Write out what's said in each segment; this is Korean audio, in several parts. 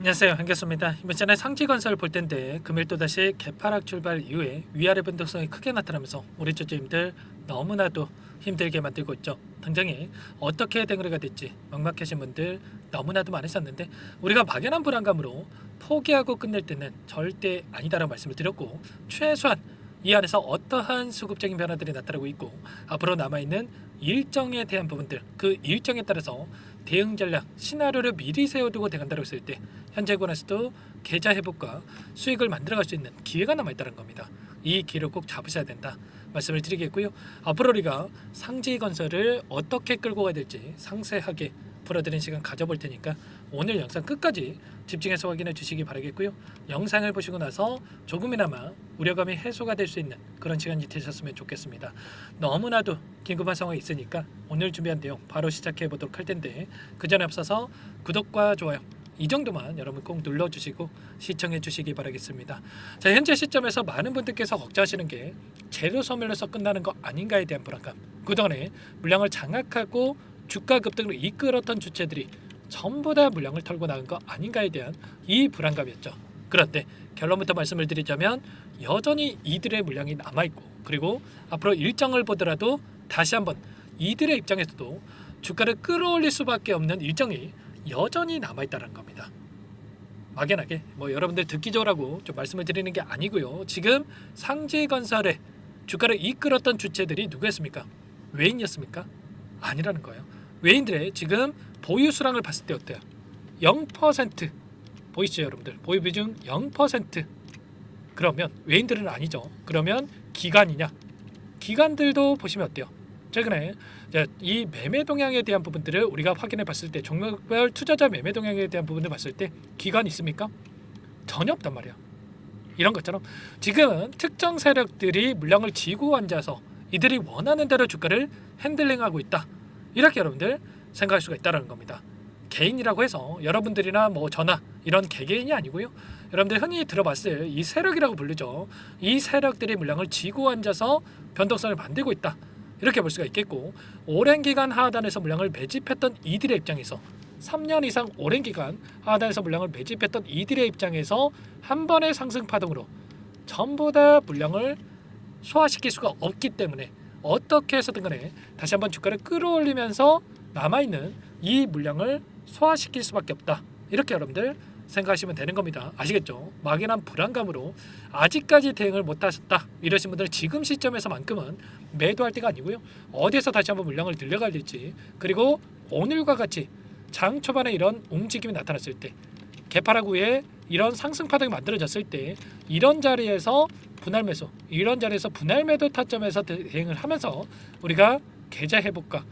안녕하세요, 한교수입니다. 이번 시간에 상지건설 볼 텐데 금일 또다시 개파락 출발 이후에 위아래 변동성이 크게 나타나면서 우리 투자자님들 너무나도 힘들게 만들고 있죠. 당장에 어떻게 대응을 될지 막막하신 분들 너무나도 많으셨는데 우리가 막연한 불안감으로 포기하고 끝낼 때는 절대 아니다라고 말씀을 드렸고, 최소한 이 안에서 어떠한 수급적인 변화들이 나타나고 있고 앞으로 남아있는 일정에 대한 부분들, 그 일정에 따라서 대응 전략, 시나리오를 미리 세워두고 대간다고 했을 때 현재 권에서도 계좌 회복과 수익을 만들어갈 수 있는 기회가 남아있다는 겁니다. 이 기회를 꼭 잡으셔야 된다 말씀을 드리겠고요. 앞으로 우리가 상지건설을 어떻게 끌고 가야 될지 상세하게 풀어드리는 시간 가져볼 테니까 오늘 영상 끝까지 집중해서 확인해 주시기 바라겠고요. 영상을 보시고 나서 조금이나마 우려감이 해소가 될 수 있는 그런 시간이 되셨으면 좋겠습니다. 너무나도 긴급한 상황이 있으니까 오늘 준비한 내용 바로 시작해 보도록 할 텐데, 그 전에 앞서서 구독과 좋아요 이 정도만 여러분 꼭 눌러주시고 시청해 주시기 바라겠습니다. 자, 현재 시점에서 많은 분들께서 걱정하시는 게 재료 소멸로서 끝나는 거 아닌가에 대한 불안감, 그동안에 물량을 장악하고 주가 급등으로 이끌었던 주체들이 전부 다 물량을 털고 나간 거 아닌가에 대한 이 불안감이었죠. 그런데 결론부터 말씀을 드리자면 여전히 이들의 물량이 남아있고, 그리고 앞으로 일정을 보더라도 다시 한번 이들의 입장에서도 주가를 끌어올릴 수밖에 없는 일정이 여전히 남아있다는 겁니다. 막연하게 여러분들 듣기 좋으라고 좀 말씀을 드리는 게 아니고요. 지금 상지건설의 주가를 이끌었던 주체들이 누구였습니까? 외인이었습니까? 아니라는 거예요. 외인들의 지금 보유 수량을 봤을 때 어때요? 0% 보이시죠, 여러분들? 보유 비중 0%. 그러면 외인들은 아니죠. 그러면 기관이냐? 기관들도 보시면 어때요? 최근에 이 매매 동향에 대한 부분들을 우리가 확인해 봤을 때, 종목별 투자자 매매 동향에 대한 부분을 봤을 때 기관이 있습니까? 전혀 없단 말이야. 이런 것처럼 지금은 특정 세력들이 물량을 쥐고 앉아서 이들이 원하는 대로 주가를 핸들링하고 있다, 이렇게 여러분들 생각할 수가 있다는 겁니다. 개인이라고 해서 여러분들이나 저나 이런 개개인이 아니고요. 여러분들 흔히 들어봤을 이 세력이라고 부르죠. 이 세력들이 물량을 쥐고 앉아서 변동성을 만들고 있다, 이렇게 볼 수가 있겠고, 오랜 기간 하단에서 물량을 매집했던 이들의 입장에서 3년 이상 오랜 기간 하단에서 물량을 매집했던 이들의 입장에서 한 번의 상승 파동으로 전부 다 물량을 소화시킬 수가 없기 때문에 어떻게 해서든 간에 다시 한번 주가를 끌어올리면서 남아있는 이 물량을 소화시킬 수밖에 없다, 이렇게 여러분들 생각하시면 되는 겁니다. 아시겠죠? 막연한 불안감으로 아직까지 대응을 못하셨다 이러신 분들 지금 시점에서만큼은 매도할 때가 아니고요. 어디에서 다시 한번 물량을 늘려가야 될지, 그리고 오늘과 같이 장 초반에 이런 움직임이 나타났을 때, 개파락 후에 이런 상승 파동이 만들어졌을 때 이런 자리에서 분할 매수, 이런 자리에서 분할 매도 타점에서 대응을 하면서 우리가 계좌 회복과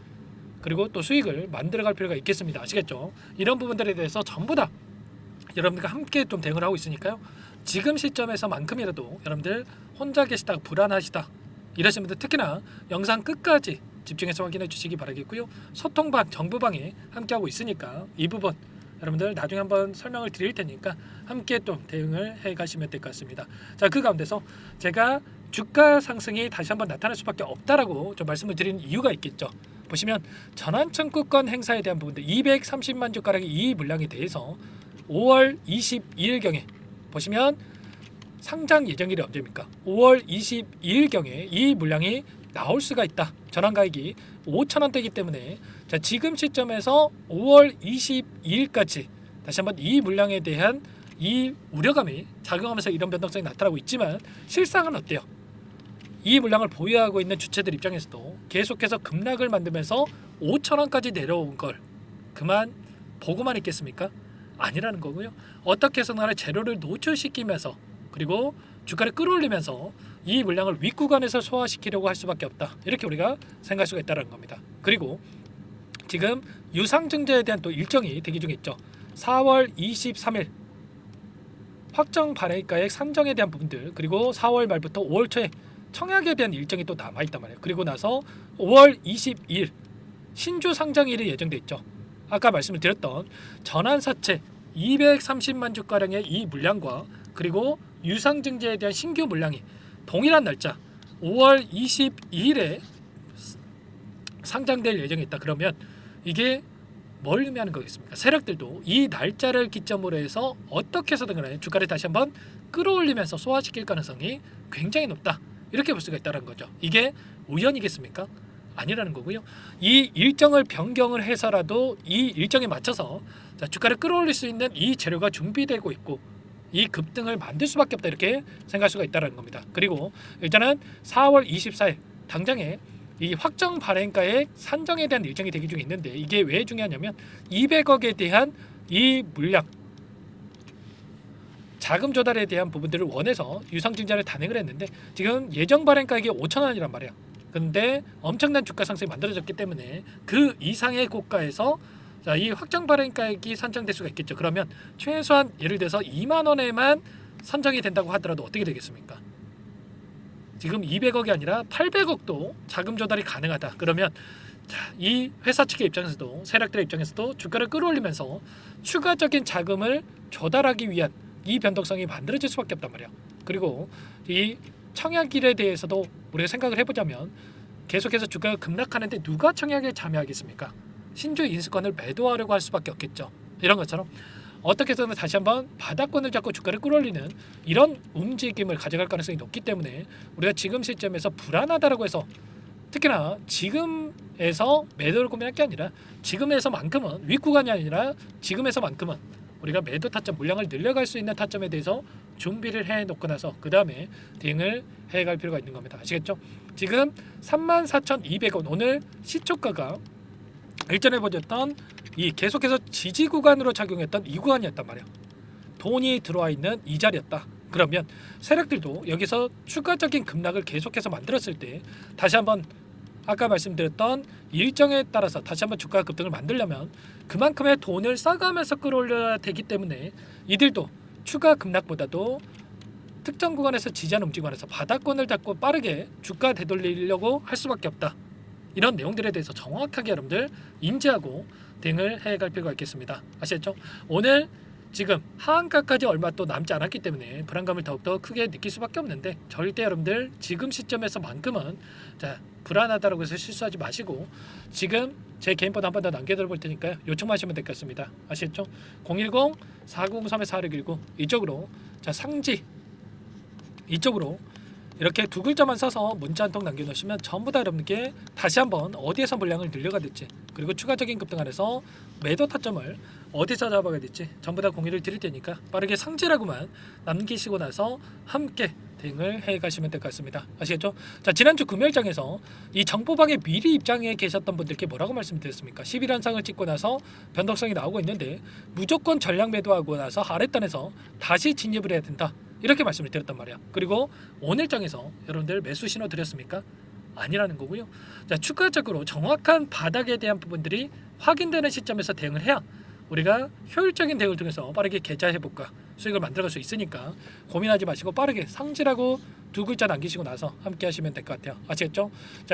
그리고 또 수익을 만들어갈 필요가 있겠습니다. 아시겠죠? 이런 부분들에 대해서 전부 다 여러분들과 함께 좀 대응을 하고 있으니까요. 지금 시점에서만큼이라도 여러분들 혼자 계시다, 불안하시다 이러신 분들 특히나 영상 끝까지 집중해서 확인해 주시기 바라겠고요. 소통방, 정보방에 함께하고 있으니까 이 부분 여러분들 나중에 한번 설명을 드릴 테니까 함께 좀 대응을 해 가시면 될 것 같습니다. 자, 그 가운데서 제가 주가 상승이 다시 한번 나타날 수밖에 없다라고 좀 말씀을 드리는 이유가 있겠죠. 보시면 전환청구권 행사에 대한 부분들 230만 주가량의 이 물량에 대해서 5월 22일경에 보시면 상장 예정일이 언제입니까? 5월 22일경에 이 물량이 나올 수가 있다. 전환가액이 5,000원대이기 때문에 자, 지금 시점에서 5월 22일까지 다시 한번 이 물량에 대한 이 우려감이 작용하면서 이런 변동성이 나타나고 있지만 실상은 어때요? 이 물량을 보유하고 있는 주체들 입장에서도 계속해서 급락을 만들면서 5,000원까지 내려온 걸 그만 보고만 있겠습니까? 아니라는 거고요. 어떻게 해서든 재료를 노출시키면서 그리고 주가를 끌어올리면서 이 물량을 윗구간에서 소화시키려고 할 수밖에 없다, 이렇게 우리가 생각할 수가 있다는 겁니다. 그리고 지금 유상증자에 대한 또 일정이 대기 중에 있죠. 4월 23일 확정 발행가액 산정에 대한 부분들, 그리고 4월 말부터 5월 초에 청약에 대한 일정이 또 남아있단 말이에요. 그리고 나서 5월 22일 신주 상장일이 예정돼 있죠. 아까 말씀을 드렸던 전환사채 230만 주가량의 이 물량과 그리고 유상증자에 대한 신규 물량이 동일한 날짜 5월 22일에 상장될 예정이 있다. 그러면 이게 뭘 의미하는 거겠습니까? 세력들도 이 날짜를 기점으로 해서 어떻게 해서든 간에 주가를 다시 한번 끌어올리면서 소화시킬 가능성이 굉장히 높다. 이렇게 볼 수가 있다는 거죠. 이게 우연이겠습니까? 아니라는 거고요. 이 일정을 변경을 해서라도 이 일정에 맞춰서 주가를 끌어올릴 수 있는 이 재료가 준비되고 있고 이 급등을 만들 수밖에 없다 이렇게 생각할 수가 있다는 겁니다. 그리고 일단은 4월 24일 당장에 이 확정 발행가의 산정에 대한 일정이 대기 중에 있는데 이게 왜 중요하냐면 200억에 대한 이 물량 자금 조달에 대한 부분들을 원해서 유상증자를 단행을 했는데 지금 예정 발행가액이 5천 원이란 말이야. 근데 엄청난 주가 상승이 만들어졌기 때문에 그 이상의 고가에서 이 확정 발행가액이 산정될 수가 있겠죠. 그러면 최소한 예를 들어서 2만 원에만 산정이 된다고 하더라도 어떻게 되겠습니까? 지금 200억이 아니라 800억도 자금 조달이 가능하다. 그러면 이 회사 측의 입장에서도 세력들의 입장에서도 주가를 끌어올리면서 추가적인 자금을 조달하기 위한 이 변동성이 만들어질 수밖에 없단 말이야. 그리고 이 청약일에 대해서도 우리가 생각을 해보자면 계속해서 주가가 급락하는데 누가 청약에 참여하겠습니까? 신주 인수권을 매도하려고 할 수밖에 없겠죠. 이런 것처럼 어떻게 해서든 다시 한번 바닥권을 잡고 주가를 끌어올리는 이런 움직임을 가져갈 가능성이 높기 때문에 우리가 지금 시점에서 불안하다라고 해서 특히나 지금에서 매도를 고민할 게 아니라 지금에서만큼은 윗구간이 아니라 지금에서만큼은 우리가 매도 타점 물량을 늘려갈 수 있는 타점에 대해서 준비를 해놓고 나서 그 다음에 대응을 해갈 필요가 있는 겁니다. 아시겠죠? 지금 34,200원 오늘 시초가가 일전에 보셨던 이 계속해서 지지 구간으로 작용했던 이 구간이었단 말이야. 돈이 들어와 있는 이 자리였다. 그러면 세력들도 여기서 추가적인 급락을 계속해서 만들었을 때 다시 한번 아까 말씀드렸던 일정에 따라서 다시 한번 주가 급등을 만들려면 그만큼의 돈을 써가면서 끌어올려야 되기 때문에 이들도 추가 급락보다도 특정 구간에서 지지하는 움직임에서 바닥권을 잡고 빠르게 주가 되돌리려고 할 수밖에 없다. 이런 내용들에 대해서 정확하게 여러분들 인지하고 대응을 해갈 필요가 있겠습니다. 아시겠죠? 오늘 지금 하한가까지 얼마 또 남지 않았기 때문에 불안감을 더욱더 크게 느낄 수밖에 없는데 절대 여러분들 지금 시점에서만큼은 불안하다고 해서 실수하지 마시고 지금 제 개인 번호 한 번 더 남겨드려 볼 테니까요. 요청하시면 될 것 같습니다. 아시겠죠? 010-490-3119 이쪽으로 상지 이쪽으로 이렇게 두 글자만 써서 문자 한 통 남겨놓으시면 전부 다 여러분께 다시 한번 어디에서 물량을 늘려가 될지 그리고 추가적인 급등 안에서 매도 타점을 어디서 잡아가야 될지 전부 다 공유를 드릴 테니까 빠르게 상지라고만 남기시고 나서 함께 대응을 해가시면 될 것 같습니다. 아시겠죠? 지난주 금요일장에서 이 정보방에 미리 입장해 계셨던 분들께 뭐라고 말씀드렸습니까? 11한상을 찍고 나서 변동성이 나오고 있는데 무조건 전량 매도하고 나서 아랫단에서 다시 진입을 해야 된다. 이렇게 말씀을 드렸단 말이야. 그리고 오늘장에서 여러분들 매수 신호 드렸습니까? 아니라는 거고요. 추가적으로 정확한 바닥에 대한 부분들이 확인되는 시점에서 대응을 해야 우리가 효율적인 대응을 통해서 빠르게 계좌 회복과 수익을 만들어갈 수 있으니까 고민하지 마시고 빠르게 상지라고 두 글자 남기시고 나서 함께 하시면 될 것 같아요. 아시겠죠?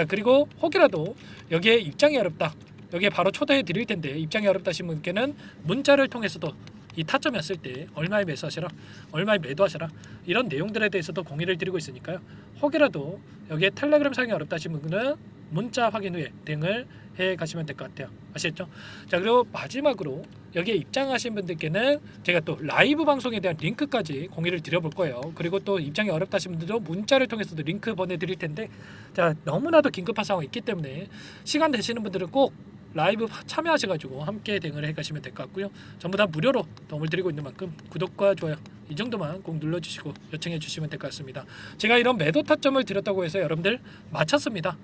그리고 혹이라도 여기에 입장이 어렵다. 여기에 바로 초대해 드릴 텐데 입장이 어렵다 하신 분께는 문자를 통해서도 이 타점이었을 때 얼마에 매수하시라, 얼마에 매도하시라 이런 내용들에 대해서도 공유를 드리고 있으니까요. 혹이라도 여기에 텔레그램 사용이 어렵다 하신 분은 문자 확인 후에 대응을 해 가시면 될 것 같아요. 아시겠죠? 그리고 마지막으로 여기에 입장하신 분들께는 제가 또 라이브 방송에 대한 링크까지 공유를 드려볼 거예요. 그리고 또 입장이 어렵다 하신 분들도 문자를 통해서도 링크 보내드릴 텐데 너무나도 긴급한 상황이 있기 때문에 시간 되시는 분들은 꼭 라이브 참여하셔가지고 함께 대응을 해가시면 될 것 같고요. 전부 다 무료로 도움을 드리고 있는 만큼 구독과 좋아요 이 정도만 꼭 눌러주시고 요청해 주시면 될 것 같습니다. 제가 이런 매도 타점을 드렸다고 해서 여러분들 맞췄습니다.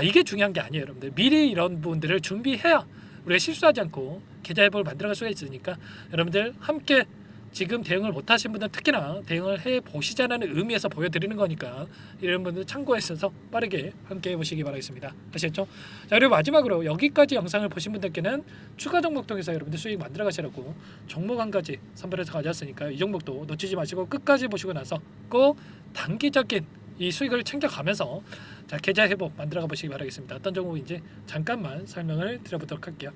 이게 중요한 게 아니에요. 여러분들 미리 이런 부분들을 준비해야 우리가 실수하지 않고 계좌 회복을 만들어갈 수가 있으니까 여러분들 함께 지금 대응을 못하신 분들 특히나 대응을 해보시자는 의미에서 보여드리는 거니까 이런 분들 참고해서 빠르게 함께 해보시기 바라겠습니다. 아시겠죠? 그리고 마지막으로 여기까지 영상을 보신 분들께는 추가 종목 통해서 여러분들 수익 만들어 가시라고 종목 한 가지 선별해서 가져왔으니까 이 종목도 놓치지 마시고 끝까지 보시고 나서 꼭 단기적인 이 수익을 챙겨가면서 계좌 회복 만들어가 보시기 바라겠습니다. 어떤 종목인지 잠깐만 설명을 드려보도록 할게요.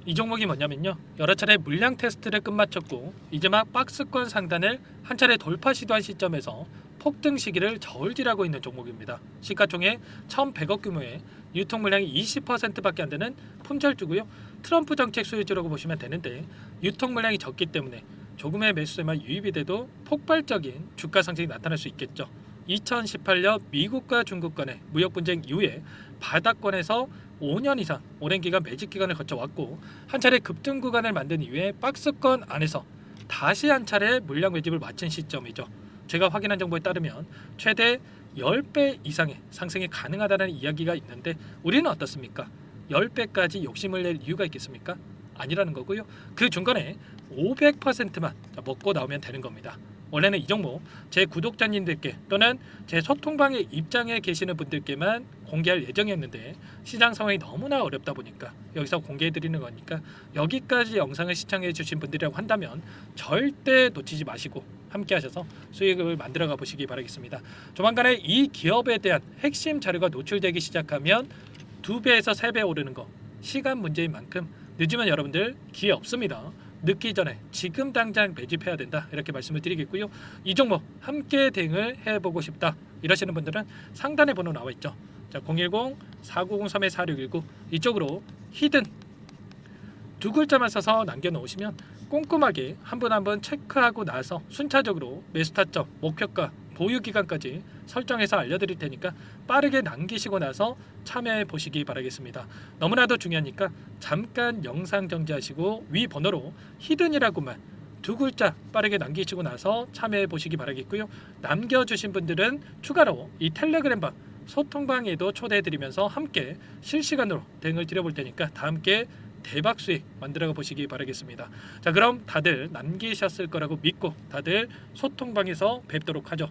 이 종목이 뭐냐면요, 여러 차례 물량 테스트를 끝마쳤고 이제 막 박스권 상단을 한 차례 돌파 시도한 시점에서 폭등 시기를 저울질하고 있는 종목입니다. 시가총액 1,100억 규모의 유통 물량이 20%밖에 안 되는 품절주고요. 트럼프 정책 수혜주라고 보시면 되는데 유통 물량이 적기 때문에 조금의 매수세만 유입이 돼도 폭발적인 주가 상승이 나타날 수 있겠죠. 2018년 미국과 중국 간의 무역 분쟁 이후에 바닥권에서 5년 이상 오랜 기간 매집 기간을 거쳐왔고 한 차례 급등 구간을 만든 이후에 박스권 안에서 다시 한 차례 물량 매집을 마친 시점이죠. 제가 확인한 정보에 따르면 최대 10배 이상의 상승이 가능하다는 이야기가 있는데 우리는 어떻습니까? 10배까지 욕심을 낼 이유가 있겠습니까? 아니라는 거고요. 그 중간에 500%만 먹고 나오면 되는 겁니다. 원래는 이 종목 제 구독자님들께 또는 제 소통방에 입장에 계시는 분들께만 공개할 예정이었는데 시장 상황이 너무나 어렵다 보니까 여기서 공개해드리는 거니까 여기까지 영상을 시청해 주신 분들이라고 한다면 절대 놓치지 마시고 함께 하셔서 수익을 만들어가 보시기 바라겠습니다. 조만간에 이 기업에 대한 핵심 자료가 노출되기 시작하면 2배에서 3배 오르는 거 시간 문제인 만큼 늦으면 여러분들 기회 없습니다. 늦기 전에 지금 당장 매집해야 된다 이렇게 말씀을 드리겠고요. 이 종목 함께 대응을 해보고 싶다 이러시는 분들은 상단에 번호 나와 있죠. 자, 010-4903-4619 이쪽으로 히든 두 글자만 써서 남겨놓으시면 꼼꼼하게 한 분 한 분 체크하고 나서 순차적으로 매수 타점, 목표가, 보유 기간까지 설정해서 알려드릴 테니까 빠르게 남기시고 나서 참여해 보시기 바라겠습니다. 너무나도 중요하니까 잠깐 영상 정지하시고 위 번호로 히든이라고만 두 글자 빠르게 남기시고 나서 참여해 보시기 바라겠고요. 남겨주신 분들은 추가로 이 텔레그램방 소통방에도 초대해드리면서 함께 실시간으로 대응을 드려볼 테니까 다 함께 대박 수익 만들어 보시기 바라겠습니다. 자, 그럼 다들 남기셨을 거라고 믿고 다들 소통방에서 뵙도록 하죠.